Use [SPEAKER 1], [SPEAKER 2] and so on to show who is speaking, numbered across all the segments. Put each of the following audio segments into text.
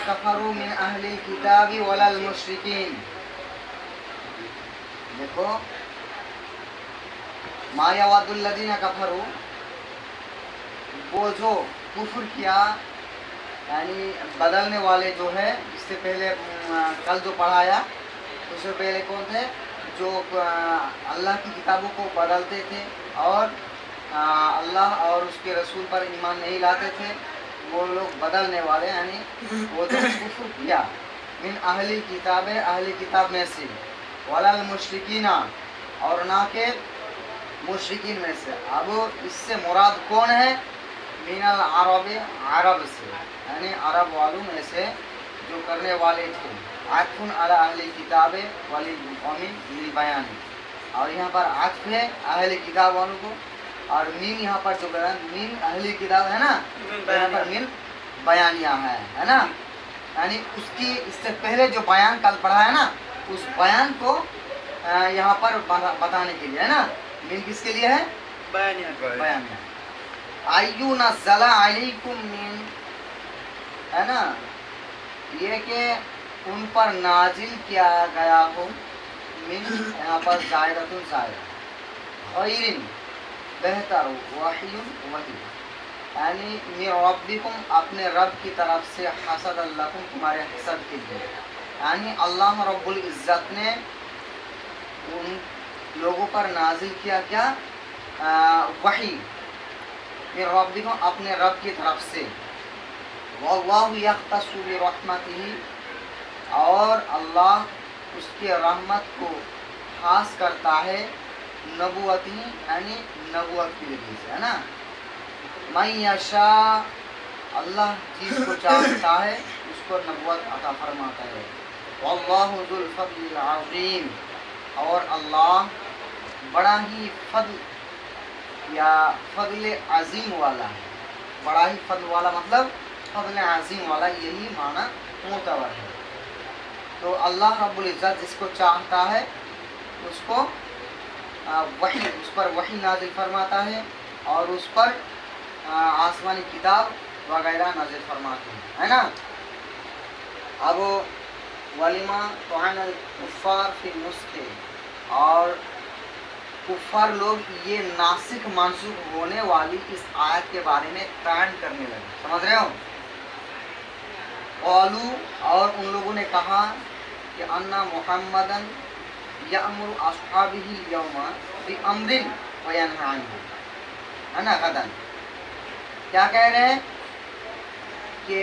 [SPEAKER 1] कफरू मिन अहलिल किताबी वलल मुशरिकीन। देखो मा यवद्दुल लज़ीना कफरू, वो जो कुफ्र किया यानी बदलने वाले जो है, इससे पहले कल जो पढ़ाया उससे पहले कौन थे जो अल्लाह की किताबों को बदलते थे और अल्लाह और उसके रसूल पर ईमान नहीं लाते थे, वो लोग बदलने वाले यानी वो जो कुफ्र किया मिन अहली किताब, अहली किताब में से, वलल मुशरिकीना और ना के मुशरिकीन में से। अब इससे मुराद कौन है? मिनल अरब, अरब से यानी अरब वालों में से जो करने वाले थे। आतफुन अला अहली किताब वाली कौमी लिल बयान, और यहाँ पर आतफ है अहली किताब वालों को, और मीन यहाँ पर जो बयान मीन अहली किताब है ना, यहाँ पर मीन बयानिया है ना, यानी उसकी इससे पहले जो बयान कल पढ़ा है ना, उस बयान को यहाँ पर बताने के लिए है ना। मीन किसके लिए है? बयानिया, बयानिया। आयु नज़्ज़ला अलैकुम मिन, है ना, ये कि उन पर नाजिल किया गया हो, मिन यहाँ पर ज़ायदतुन ज़ायदा, खैरिन बेहतर, वहीयुन वही, यानी मिन रब्बिकुम अपने रब की तरफ से, हसद लकुम तुम्हारे हसद के लिए, यानी अल्लाह रब्बुल इज़्ज़त ने उन लोगों पर नाजिल किया क्या? वही, मिन रब्बिकुम अपने रब की तरफ से, वल्लाहु यख्तस्सु बिरहमतिही, और अल्लाह उसके रहमत को खास करता है, नबुवती यानी नबुवत की वजह से, है ना। मन यशा, अल्लाह जिसको चाहता है उसको नबुवत अता फरमाता है। वल्लाहु ज़ुल फज़्लिल अज़ीम, और अल्लाह बड़ा ही फضल या फضल अजीम वाला है। बड़ा ही फضल वाला मतलब फضल अजीम वाला, यही माना मोतबर है। तो अल्लाह रब्बुल इज़्ज़त जिसको चाहता है उसको वही, उस पर वही नाजिल फरमाता है और उस पर आसमानी किताब वगैरह नाजिल फरमाते हैं, है ना। अब वलिमा तोअनल कुफ़ार फी नुस्खे, और कुफ़ार लोग ये नासिक मानसूख होने वाली इस आयत के बारे में तान करने लगे, समझ रहे हो। क़ालू, और उन लोगों ने कहा कि अन्ना मुहम्मदन यअमुरु अस्हाबिही यौमा बिअम्रिन व यनहा अन्हु, है ना, गदन। क्या कह रहे हैं कि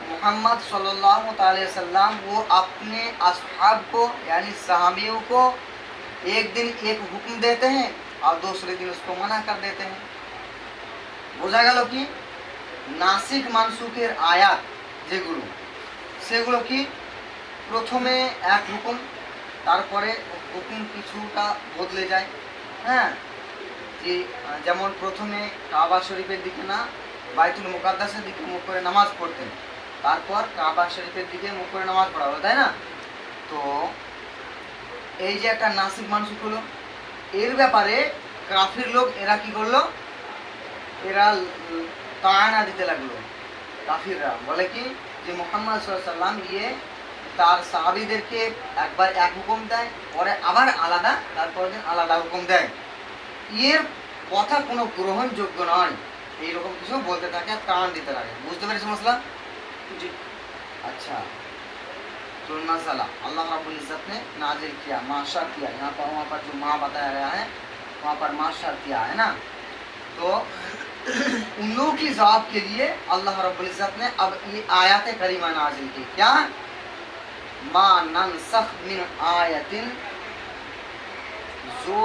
[SPEAKER 1] मोहम्मद सल्लल्लाहु अलैहि वसल्लम वो अपने अस्हाब को यानी सहाबियों को एक दिन एक हुक्म देते हैं और दूसरे दिन उसको मना कर देते हैं। বোঝা গেল কি নাসিক মানসুখের আয়াত যেগুলো, সেগুলো কি প্রথমে এক হুকুম, তারপরে হুকুম কিছুটা বদলে যায়। হ্যাঁ, যে যেমন প্রথমে কাবা শরীফের দিকে না বাইতুল মুকাদ্দাসের দিকে মুখ করে নামাজ পড়তেন, তারপর কাবা শরীফের দিকে মুখ করে নামাজ পড়া হলো, তাই না। তো এই যে একটা নাসিক মানসুখ হলো, এর ব্যাপারে কাফির লোক এরা কি করলো, এরা তাআনা দিতে লাগলো। কাফিররা বলে কি যে মুহাম্মদ সাল্লাল্লাহু আলাইহি ওয়াসাল্লাম ইয়ে তার সাহাবীদেরকে একবার এক হুকুম দেয়, পরে আবার আলাদা, তারপরের দিন আলাদা হুকুম দেয়, এর কথা কোনো গ্রহণযোগ্য নয়, এইরকম কিছু বলতে থাকে, টান দিতে লাগে। বুঝতে পেরেছি মশলা? জি। अच्छा, तो नज़ला अल्लाह रब्बुल इज़्ज़त ने नाजिल किया, माशा किया, यहाँ पर वहाँ पर जो माँ बताया गया है वहाँ पर माशा किया है ना। तो उन लोगों की जवाब के लिए अल्लाह रब्बुल इज़्ज़त ने अब ये आयत करीमा नाजिल की। क्या? मा ननसख मिन आयतिन, जो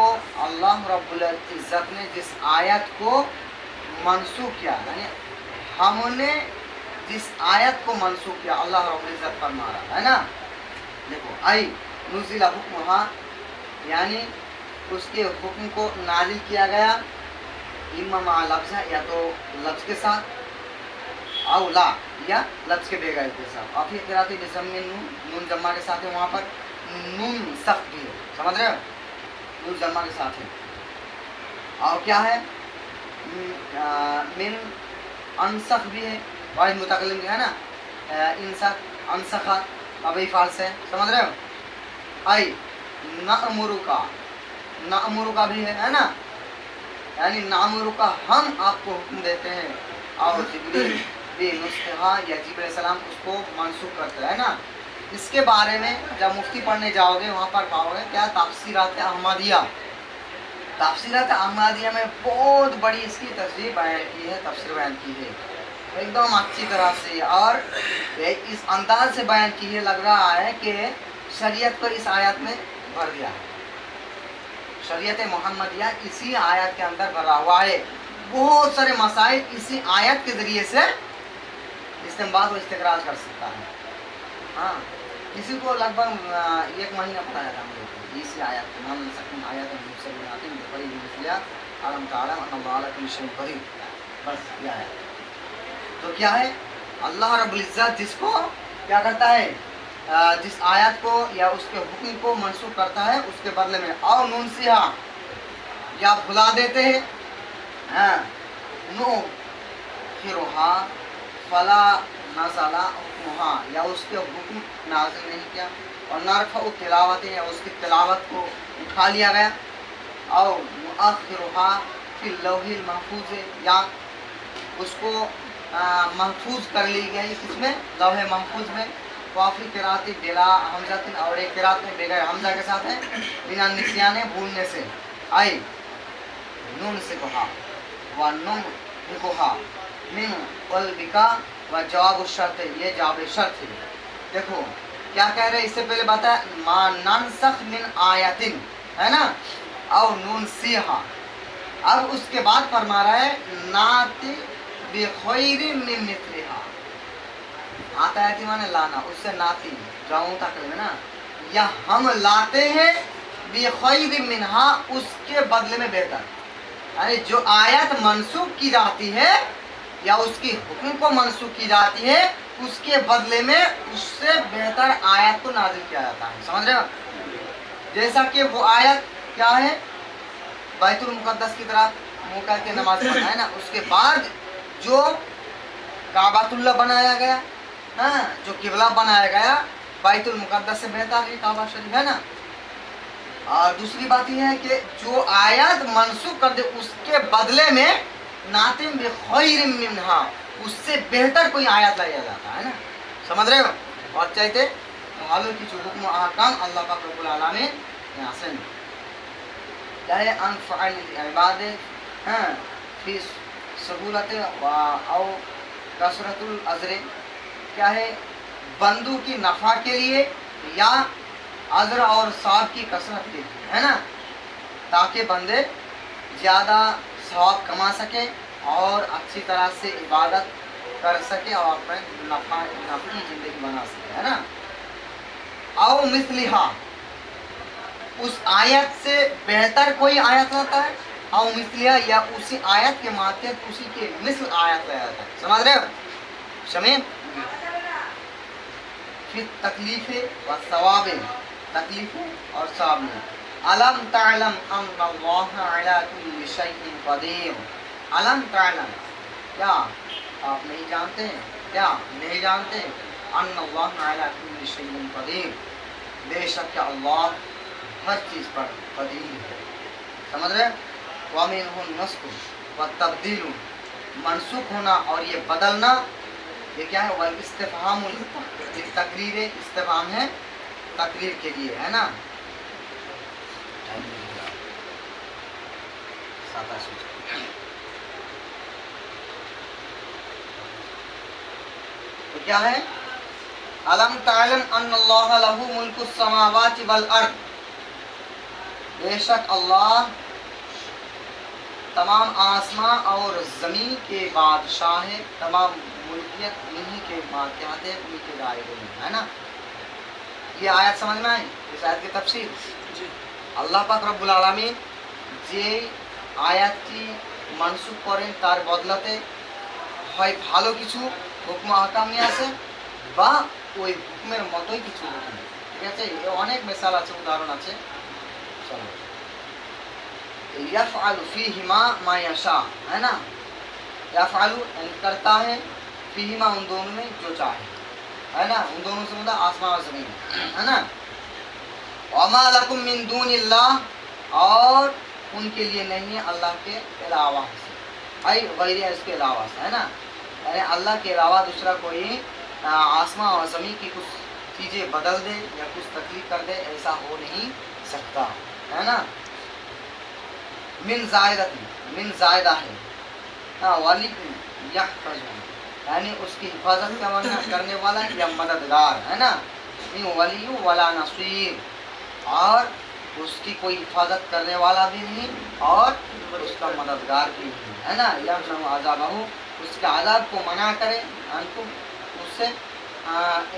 [SPEAKER 1] अल्लाह रब्बुल इज़्ज़त ने जिस आयत को मनसूख किया, यानी हमने जिस आयत को मनसूख किया, अल्लाह रब्बुल इज़्ज़त फरमा रहा है ना। देखो आई नुज़िला हुक्मुहा, यानी उसके हुक्म को नाजिल किया गया, इम्मा मा लफ्ज़, या तो लफ्ज़ के साथ, औ ला, या लफ्ज़ के बगैर के साथ। और फिर क़िराअत बिज़म्मिन नून, नून जम्मा के साथ है, वहाँ पर नून सख्त भी है, समझ रहे हो, नून जम्मा के साथ है। और क्या है, मिन अनसख भी है, वाहिद मुतकल्लिम है ना, अंसखा अभी फाल से समझ रहे हो। आई नामुरु का भी है ना, यानी नामुरु का हम आपको हुक्म देते हैं, और जिब्रील भी नुस्खा या जिब्रील सलाम उसको मंसूख करते हैं ना। इसके बारे में जब मुफ्ती पढ़ने जाओगे वहाँ पर पाओगे क्या तफसीरात अहमदिया, तफसीरात अहमदिया में बहुत बड़ी इसकी तफसीर बयान की है, तफसीर बयान की है एकदम अच्छी तरह से, और इस अंदाज से बयान की है, लग रहा है कि शरीयत को इस आयत में भर दिया है, शरीयत मोहम्मदिया इसी आयत के अंदर भरा हुआ है। बहुत सारे मसाइल इसी आयत के ज़रिए से इस्तेमाल व इस्तिखराज कर सकता है। हाँ, इसी को लगभग 1 महीना बताया था हम लोग को, इसी आयत को नाम सकते आयत बड़ी आलम का आलम कदीर, बस यह है। तो क्या है, अल्लाह रब्बुल इज़्ज़त जिसको क्या करता है, जिस आयत को या उसके हुक्म को मंसूख करता है उसके बदले में और नुनसिहा या भुला देते हैं, हाँ नो फिरोहा फला नज़ला हुक्मुहा या उसके हुक्म नाज़िल नहीं किया, और नरफ़उ तिलावत या उसकी तिलावत को उठा लिया गया, और मुअख्खिरुहा फिल लौहिल महफूज़ या उसको महफूज कर ली गई किसमें, लौहे महफूज में। वाफी किराती बिला हमज़ातिन, और एक किरात में बगैर हमजा के साथ है, बिना निस्याने भूलने से। आई नून से कहा व नुम बिकोहा मिन क़ल्बिका व जवाब शर्त, ये जवाब शर्त है। देखो क्या कह रहे हैं, इससे पहले बताया मा ननसख मिन आयतिन है ना, और नून सीहा, अब उसके बाद फरमा रहा है नाती बेखैरिन मिन मिथलिहा, आता है माने लाना, उससे नाती जाऊँ तक में ना, या हम लाते हैं बेखैरिन मिनहा, उसके बदले में बेहतर, यानी जो आयत मंसूख की जाती है या उसकी हुक्म को मंसूख की जाती है उसके बदले में उससे बेहतर आयत को नाजिल किया जाता है, समझ रहे हो। जैसा कि वो आयत क्या है, बैतुल मुक़द्दस की तरफ मुँह करके नमाज पढ़ना है ना, उसके बाद जो काबातुल्लाह बनाया गया, हाँ जो किबला बनाया गया बैतुल मुक़द्दस से बेहतर है काबा शरीफ, है ना। और दूसरी बात यह है कि जो आयत मंसूख कर दे उसके बदले में नातिम बिखैरिम मिनहा, उससे बेहतर कोई आयत लाया जाता है ना, समझ रहे हो। और चाहते मालूम की जो हुक्म अहकाम अल्लाह पाक रब्बुल आलमीन यहाँ से चाहे अनफ़अल इबाद हाँ फी सहूलत और कसरतुल अज़र, क्या है बंदू की नफ़ा के लिए या अज़र और सवाब की कसरत के लिए, है ना, ताकि बंदे ज़्यादा सवाब कमा सके और अच्छी तरह से इबादत कर सके और अपने नफ़ी ज़िंदगी बना सके, है ना। और मिसलिहा, उस आयत से बेहतर कोई आयत लाता है, और मिसलिहा या उसी आयत के मातहत उसी के मिसल आयत लाया जाता है, समझ रहे हो। शमीम फिर तकलीफ़ व सवाब, तकलीफ़ और सवाब में अलम तअलम अन्नल्लाह अला कुल्लि शैइन क़दीर, अलम तअलम, क्या आप नहीं जानते हैं, क्या नहीं जानते, अन्नल्लाह अला कुल्लि शैइन क़दीर, बेशक अल्लाह हर चीज़ पर क़दीर है, समझ रहे। व मिन्हु नस्ख़ व तब्दील, मनसूख होना और ये बदलना, ये क्या है, वल इस्तिफ़हामुल तकरीर, इस्तिफ़हाम है तकरीर के लिए, है ना। तो क्या है, अलम तअलम अन्नल्लाह लहू मुल्कुस समावाति वल अर्द, बेशक अल्लाह तमाम आसमां और ज़मीन के बादशाह है, तमाम मुल्कियत उन्हीं के मातहत है, उन्हीं के दायरे में, है ना। ये आयत समझ में आई, इस आयत की तफसीर अल्लाह पाक रब्बुल आलमीन যে আয়াতটি মানসুখ করেন তার বদলাতে হয় ভালো কিছু হুকম আহকাম নিয়ে আসে বা ওই হুকমের মতোই কিছু হুকুম, ঠিক আছে। অনেক মিসাল আছে, উদাহরণ আছে। চলো, यफ़अलु फ़ीहिमा मा यशा, है ना, यफ़अलु यानी करता है, फ़ीहिमा उन दोनों में जो चाहे, है ना, उन दोनों से मतलब आसमान और जमीन, है ना। वमा लकुम मिन दूनिल्लाह, और उनके लिए नहीं है अल्लाह के अलावा से, आई गैर इसके अलावा से, है ना, यानी अल्लाह के अलावा दूसरा कोई आसमां और ज़मीन की कुछ चीज़ें बदल दे या कुछ तकलीफ कर दे, ऐसा हो नहीं सकता, है ना। मिन जायदा है, हाँ, वाली यहफज़ु, यानी उसकी हिफाजत करने वाला या मददगार, है ना, वली वला नसीर, और उसकी कोई हिफाजत करने वाला भी नहीं और उसका मददगार भी नहीं, है ना। यमनउ अज़ाबहु, उसके अज़ाब को मना करे, अनकुम उससे,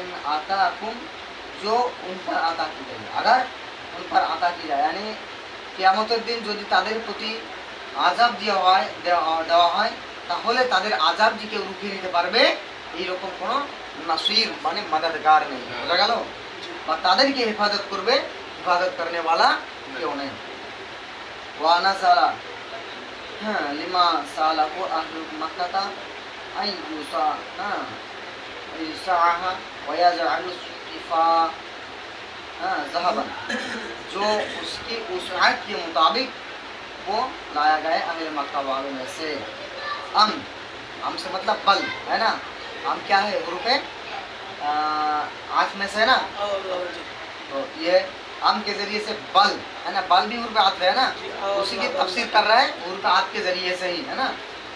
[SPEAKER 1] इन आताकुम, जो उन पर आता की जाए, अगर उन पर आता की যায়, यानी কিয়ামতের দিন যদি তাদের প্রতি আযাব দেওয়া হয় তাহলে তাদের আযাব যে কেউ রুখে নিতে পারবে এইরকম কোনো নাসির মানে মদদগার নেই, বোঝা গেল, বা তাদেরকে হেফাজত করবে, हिफाजत करने वाला क्यों नहीं। वाना साला, हाँ, लिमा साला को अहलु मक्का आई यूसा, हाँ, यूसाहा वयाजअलु इफा, हाँ, ज़हबन, जो उसकी उसअत के मुताबिक वो लाया गया अहले मक्का वालों में से। अम से मतलब बल, है ना, अम क्या है, हुरूफ आठ में से, है ना, तो ये अम के जरिए से बल, है ना, बल भी उर्फ आत है ना, उसी की तफसीर कर रहा है उर्फ आत के जरिए से ही, है ना,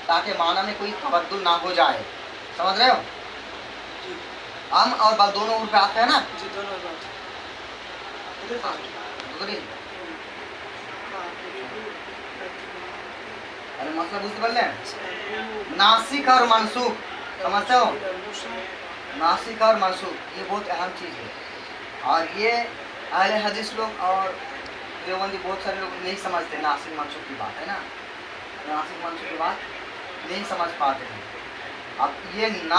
[SPEAKER 1] ताकि माना में कोई तबद्दुल ना हो जाए, समझ रहे हो। अम और बल दोनों उर्फ आत है ना, अरे मतलब बुझते बोल रहे हैं, नासिक और मनसूख, समझते हो, नासिक और मनसूख ये बहुत अहम चीज़ है, और ये अहले हदीस लोग और देवबंदी बहुत सारे लोग नहीं समझते नासिक मनसूख की बात, है ना, नासिक मनसूख की बात नहीं समझ पाते हैं। अब ये ना